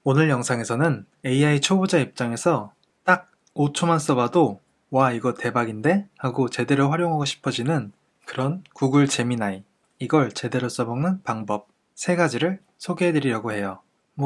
오늘 영상에서는 AI 초보자 입장에서 딱 5초만 써봐도 와 이거 대박인데? 하고 제대로 활용하고 싶어지는 그런 구글 제미나이, 이걸 제대로 써먹는 방법 3가지를 소개해드리려고 해요.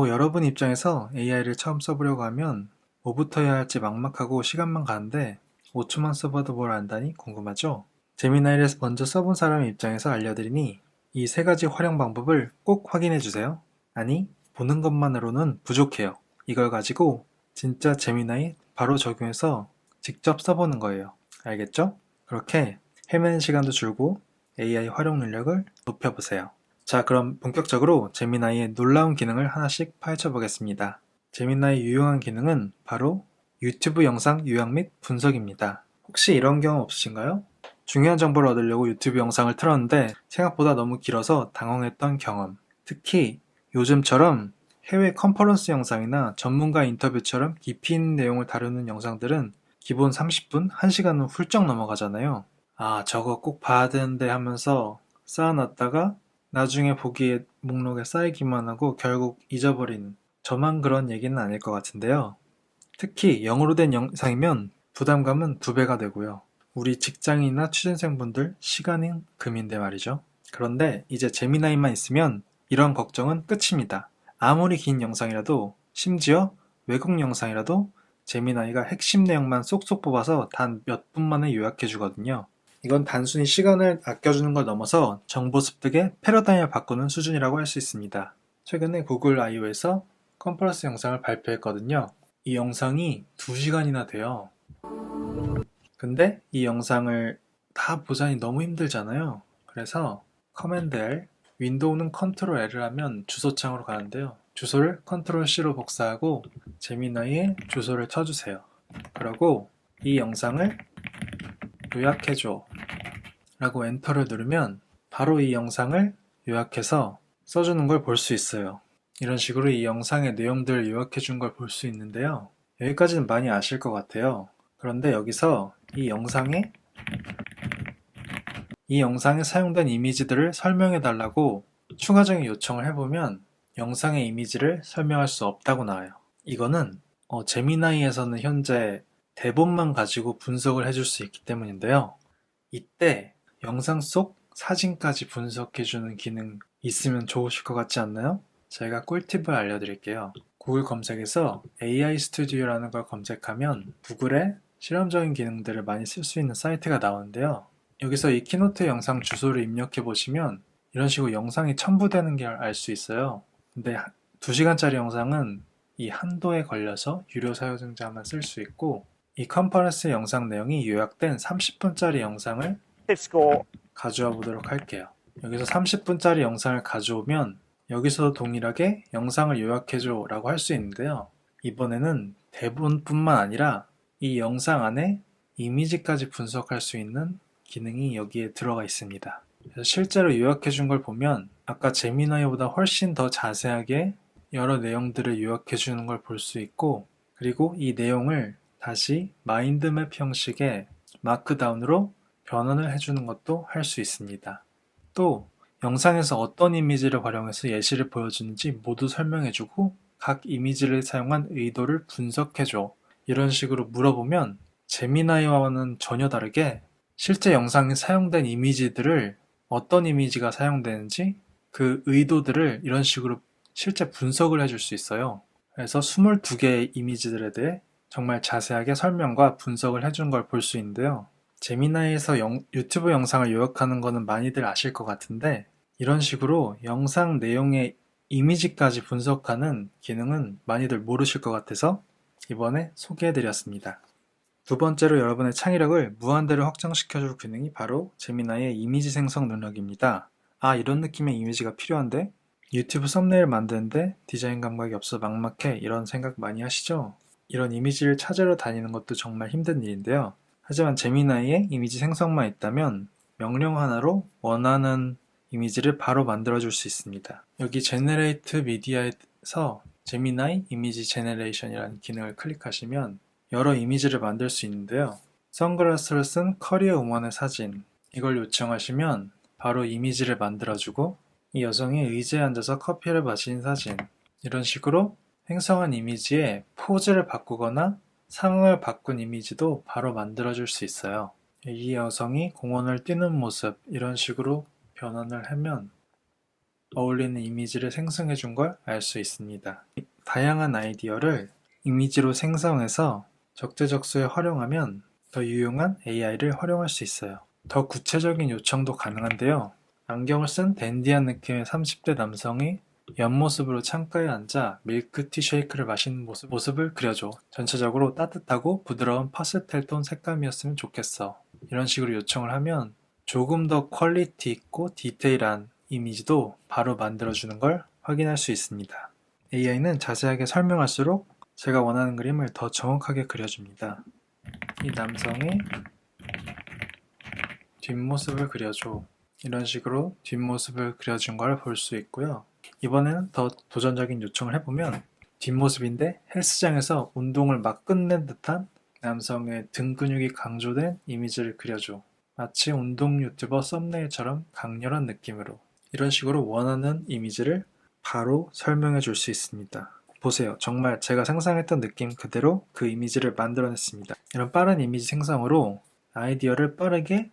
여러분 입장에서 AI를 처음 써보려고 하면 뭐부터 해야 할지 막막하고 시간만 가는데 5초만 써봐도 뭘 안다니 궁금하죠? 제미나이를 먼저 써본 사람의 입장에서 알려드리니 이 3가지 활용 방법을 꼭 확인해주세요. 아니, 보는 것만으로는 부족해요. 이걸 가지고 진짜 제미나이 바로 적용해서 직접 써보는 거예요. 알겠죠? 그렇게 헤매는 시간도 줄고 AI 활용 능력을 높여보세요. 자, 그럼 본격적으로 제미나이의 놀라운 기능을 하나씩 파헤쳐 보겠습니다. 제미나이의 유용한 기능은 바로 유튜브 영상 요약 및 분석입니다. 혹시 이런 경험 없으신가요? 중요한 정보를 얻으려고 유튜브 영상을 틀었는데 생각보다 너무 길어서 당황했던 경험. 특히 요즘처럼 해외 컨퍼런스 영상이나 전문가 인터뷰처럼 깊이 있는 내용을 다루는 영상들은 기본 30분, 1시간은 훌쩍 넘어가잖아요. 아, 저거 꼭 봐야 되는데 하면서 쌓아놨다가 나중에 보기에 목록에 쌓이기만 하고 결국 잊어버리는, 저만 그런 얘기는 아닐 것 같은데요. 특히 영어로 된 영상이면 부담감은 2배가 되고요. 우리 직장인이나 취준생분들 시간인 금인데 말이죠. 그런데 이제 제미나이만 있으면 이런 걱정은 끝입니다. 아무리 긴 영상이라도, 심지어 외국 영상이라도 제미나이가 핵심 내용만 쏙쏙 뽑아서 단 몇 분 만에 요약해 주거든요. 이건 단순히 시간을 아껴주는 걸 넘어서 정보 습득의 패러다임을 바꾸는 수준이라고 할 수 있습니다. 최근에 구글 I/O에서 컨퍼런스 영상을 발표했거든요. 이 영상이 2시간이나 돼요. 근데 이 영상을 다 보자니 너무 힘들잖아요. 그래서 커맨드 L, 윈도우는 컨트롤 L을 하면 주소창으로 가는데요. 주소를 컨트롤 C로 복사하고 제미나이의 주소를 쳐주세요. 그리고 이 영상을 요약해줘 라고 엔터를 누르면 바로 이 영상을 요약해서 써주는 걸 볼 수 있어요. 이런 식으로 이 영상의 내용들을 요약해 준 걸 볼 수 있는데요. 여기까지는 많이 아실 것 같아요. 그런데 여기서 이 영상에 사용된 이미지들을 설명해 달라고 추가적인 요청을 해보면 영상의 이미지를 설명할 수 없다고 나와요. 이거는 제미나이에서는 현재 대본만 가지고 분석을 해줄 수 있기 때문인데요. 이때 영상 속 사진까지 분석해주는 기능 있으면 좋으실 것 같지 않나요? 제가 꿀팁을 알려드릴게요. 구글 검색에서 AI 스튜디오라는 걸 검색하면 구글의 실험적인 기능들을 많이 쓸 수 있는 사이트가 나오는데요. 여기서 이 키노트 영상 주소를 입력해 보시면 이런 식으로 영상이 첨부되는 걸 알 수 있어요. 근데 2시간짜리 영상은 이 한도에 걸려서 유료 사용자만 쓸 수 있고, 이 컨퍼런스 영상 내용이 요약된 30분짜리 영상을 가져와 보도록 할게요. 여기서 30분짜리 영상을 가져오면 여기서도 동일하게 영상을 요약해줘 라고 할 수 있는데요. 이번에는 대본뿐만 아니라 이 영상 안에 이미지까지 분석할 수 있는 기능이 여기에 들어가 있습니다. 그래서 실제로 요약해준 걸 보면 아까 제미나이보다 훨씬 더 자세하게 여러 내용들을 요약해주는 걸 볼 수 있고, 그리고 이 내용을 다시 마인드맵 형식의 마크다운으로 변환을 해주는 것도 할 수 있습니다. 또 영상에서 어떤 이미지를 활용해서 예시를 보여주는지 모두 설명해주고 각 이미지를 사용한 의도를 분석해줘, 이런 식으로 물어보면 제미나이와는 전혀 다르게 실제 영상에 사용된 이미지들을, 어떤 이미지가 사용되는지 그 의도들을 이런 식으로 실제 분석을 해줄 수 있어요. 그래서 22개의 이미지들에 대해 정말 자세하게 설명과 분석을 해준 걸 볼 수 있는데요. 제미나이에서 유튜브 영상을 요약하는 거는 많이들 아실 것 같은데, 이런 식으로 영상 내용의 이미지까지 분석하는 기능은 많이들 모르실 것 같아서 이번에 소개해드렸습니다. 두 번째로 여러분의 창의력을 무한대로 확장시켜줄 기능이 바로 제미나이의 이미지 생성 능력입니다. 아, 이런 느낌의 이미지가 필요한데? 유튜브 썸네일 만드는데 디자인 감각이 없어 막막해, 이런 생각 많이 하시죠? 이런 이미지를 찾으러 다니는 것도 정말 힘든 일인데요. 하지만 제미나이의 이미지 생성만 있다면 명령 하나로 원하는 이미지를 바로 만들어줄 수 있습니다. 여기 제너레이트 미디어에서 제미나이 이미지 제너레이션이라는 기능을 클릭하시면 여러 이미지를 만들 수 있는데요. 선글라스를 쓴 커리어 우먼의 사진, 이걸 요청하시면 바로 이미지를 만들어주고, 이 여성이 의자에 앉아서 커피를 마시는 사진, 이런 식으로 생성한 이미지에 포즈를 바꾸거나 상황을 바꾼 이미지도 바로 만들어줄 수 있어요. 이 여성이 공원을 뛰는 모습 이런 식으로 변환을 하면 어울리는 이미지를 생성해 준 걸 알 수 있습니다. 다양한 아이디어를 이미지로 생성해서 적재적소에 활용하면 더 유용한 AI를 활용할 수 있어요. 더 구체적인 요청도 가능한데요. 안경을 쓴 댄디한 느낌의 30대 남성이 옆모습으로 창가에 앉아 밀크티 쉐이크를 마시는 모습을 그려줘. 전체적으로 따뜻하고 부드러운 파스텔 톤 색감이었으면 좋겠어. 이런 식으로 요청을 하면 조금 더 퀄리티 있고 디테일한 이미지도 바로 만들어주는 걸 확인할 수 있습니다. AI는 자세하게 설명할수록 제가 원하는 그림을 더 정확하게 그려줍니다. 이 남성의 뒷모습을 그려줘. 이런 식으로 뒷모습을 그려준 걸 볼 수 있고요. 이번에는 더 도전적인 요청을 해보면 뒷모습인데 헬스장에서 운동을 막 끝낸 듯한 남성의 등 근육이 강조된 이미지를 그려줘. 마치 운동 유튜버 썸네일처럼 강렬한 느낌으로. 이런 식으로 원하는 이미지를 바로 설명해 줄 수 있습니다. 보세요. 정말 제가 상상했던 느낌 그대로 그 이미지를 만들어냈습니다. 이런 빠른 이미지 생성으로 아이디어를 빠르게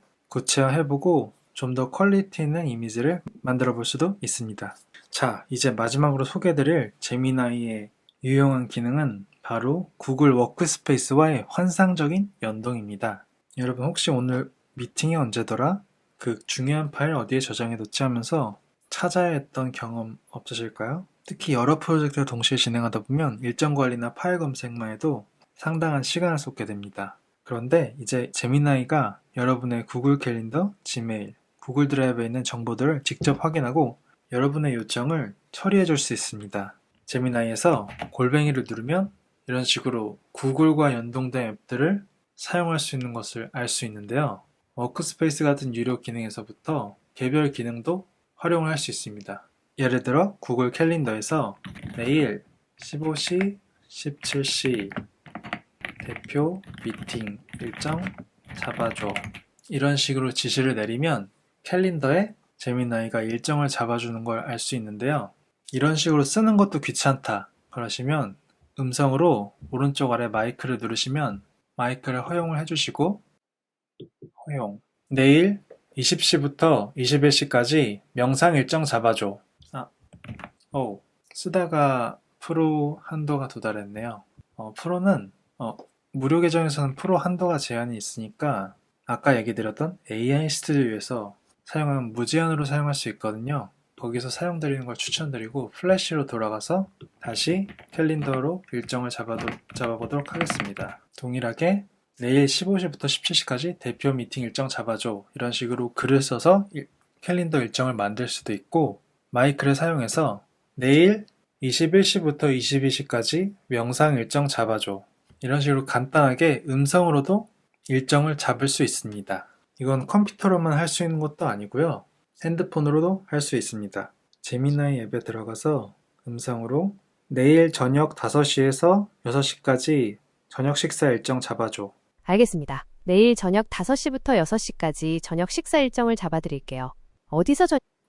구체화해보고 좀 더 퀄리티 있는 이미지를 만들어 볼 수도 있습니다. 자, 이제 마지막으로 소개해드릴 제미나이의 유용한 기능은 바로 구글 워크스페이스와의 환상적인 연동입니다. 여러분 혹시 오늘 미팅이 언제더라? 그 중요한 파일 어디에 저장해뒀지 하면서 찾아야 했던 경험 없으실까요? 특히 여러 프로젝트를 동시에 진행하다 보면 일정 관리나 파일 검색만 해도 상당한 시간을 쏟게 됩니다. 그런데 이제 제미나이가 여러분의 구글 캘린더, 지메일, 구글 드라이브에 있는 정보들을 직접 확인하고 여러분의 요청을 처리해 줄 수 있습니다. 제미나이에서 골뱅이를 누르면 이런 식으로 구글과 연동된 앱들을 사용할 수 있는 것을 알 수 있는데요. 워크스페이스 같은 유료 기능에서부터 개별 기능도 활용을 할 수 있습니다. 예를 들어 구글 캘린더에서 내일 15시, 17시 대표 미팅 일정 잡아줘. 이런 식으로 지시를 내리면 캘린더에 제미나이가 일정을 잡아주는 걸 알 수 있는데요. 이런 식으로 쓰는 것도 귀찮다 그러시면 음성으로 오른쪽 아래 마이크를 누르시면 마이크를 허용을 해주시고 허용. 내일 20시부터 21시까지 명상 일정 잡아줘. 쓰다가 프로 한도가 도달했네요. 프로는 무료 계정에서는 프로 한도가 제한이 있으니까 아까 얘기 드렸던 AI 스튜디오에서 사용하면 무제한으로 사용할 수 있거든요. 거기서 사용드리는 걸 추천드리고 플래시로 돌아가서 다시 캘린더로 일정을 잡아보도록 하겠습니다. 동일하게 내일 15시부터 17시까지 대표 미팅 일정 잡아줘. 이런 식으로 글을 써서 캘린더 일정을 만들 수도 있고 마이크를 사용해서 내일 21시부터 22시까지 명상 일정 잡아줘. 이런 식으로 간단하게 음성으로도 일정을 잡을 수 있습니다. 이건 컴퓨터로만 할 수 있는 것도 아니고요. 핸드폰으로도 할 수 있습니다. 제미나이 앱에 들어가서 음성으로 내일 저녁 5시에서 6시까지 저녁 식사 일정 잡아줘. 알겠습니다. 내일 저녁 5시부터 6시까지 저녁 식사 일정을 잡아드릴게요. 어디서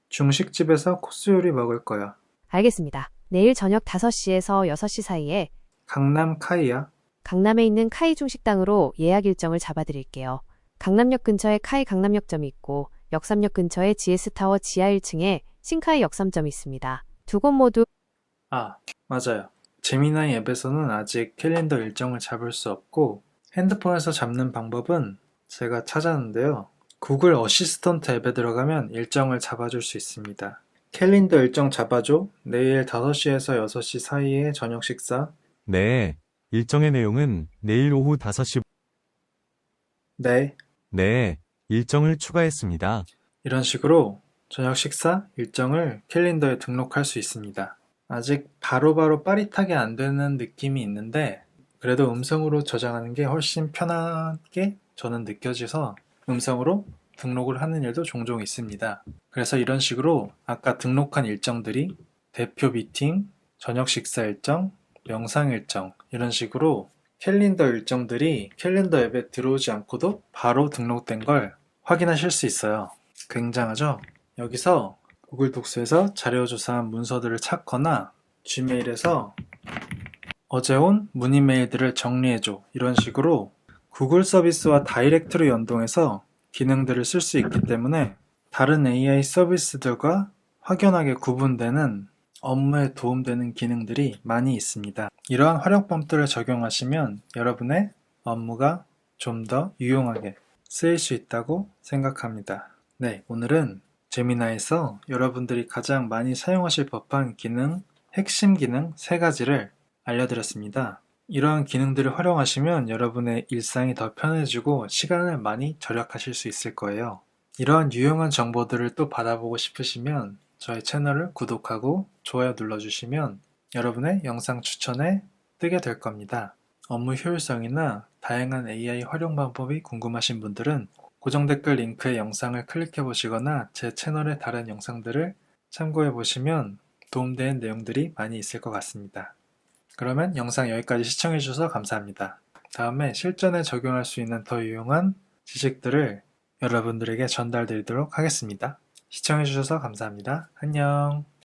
중식집에서 코스 요리 먹을 거야. 알겠습니다. 내일 저녁 5시에서 6시 사이에 강남 카이야. 강남에 있는 카이 중식당으로 예약 일정을 잡아드릴게요. 강남역 근처에 카이 강남역점이 있고 역삼역 근처에 GS타워 지하 1층에 신카이 역삼점이 있습니다. 두 곳 모두 맞아요. 제미나이 앱에서는 아직 캘린더 일정을 잡을 수 없고 핸드폰에서 잡는 방법은 제가 찾았는데요. 구글 어시스턴트 앱에 들어가면 일정을 잡아줄 수 있습니다. 캘린더 일정 잡아줘. 내일 5시에서 6시 사이에 저녁 식사. 네, 일정의 내용은 내일 오후 5시. 네. 네, 일정을 추가했습니다. 이런 식으로 저녁 식사 일정을 캘린더에 등록할 수 있습니다. 아직 바로바로 빠릿하게 안 되는 느낌이 있는데 그래도 음성으로 저장하는 게 훨씬 편하게 저는 느껴져서 음성으로 등록을 하는 일도 종종 있습니다. 그래서 이런 식으로 아까 등록한 일정들이 대표 미팅, 저녁 식사 일정, 명상 일정 이런 식으로 캘린더 일정들이 캘린더 앱에 들어오지 않고도 바로 등록된 걸 확인하실 수 있어요. 굉장하죠? 여기서 구글 독스에서 자료 조사한 문서들을 찾거나 지메일에서 어제 온 문의 메일들을 정리해줘. 이런 식으로 구글 서비스와 다이렉트로 연동해서 기능들을 쓸 수 있기 때문에 다른 AI 서비스들과 확연하게 구분되는 업무에 도움되는 기능들이 많이 있습니다. 이러한 활용법들을 적용하시면 여러분의 업무가 좀 더 유용하게 쓰일 수 있다고 생각합니다. 네, 오늘은 제미나이에서 여러분들이 가장 많이 사용하실 법한 기능, 핵심 기능 3가지를 알려드렸습니다. 이러한 기능들을 활용하시면 여러분의 일상이 더 편해지고 시간을 많이 절약하실 수 있을 거예요. 이러한 유용한 정보들을 또 받아보고 싶으시면 저희 채널을 구독하고 좋아요 눌러주시면 여러분의 영상 추천에 뜨게 될 겁니다. 업무 효율성이나 다양한 AI 활용 방법이 궁금하신 분들은 고정 댓글 링크의 영상을 클릭해 보시거나 제 채널의 다른 영상들을 참고해 보시면 도움되는 내용들이 많이 있을 것 같습니다. 그러면 영상 여기까지 시청해 주셔서 감사합니다. 다음에 실전에 적용할 수 있는 더 유용한 지식들을 여러분들에게 전달드리도록 하겠습니다. 시청해 주셔서 감사합니다. 안녕.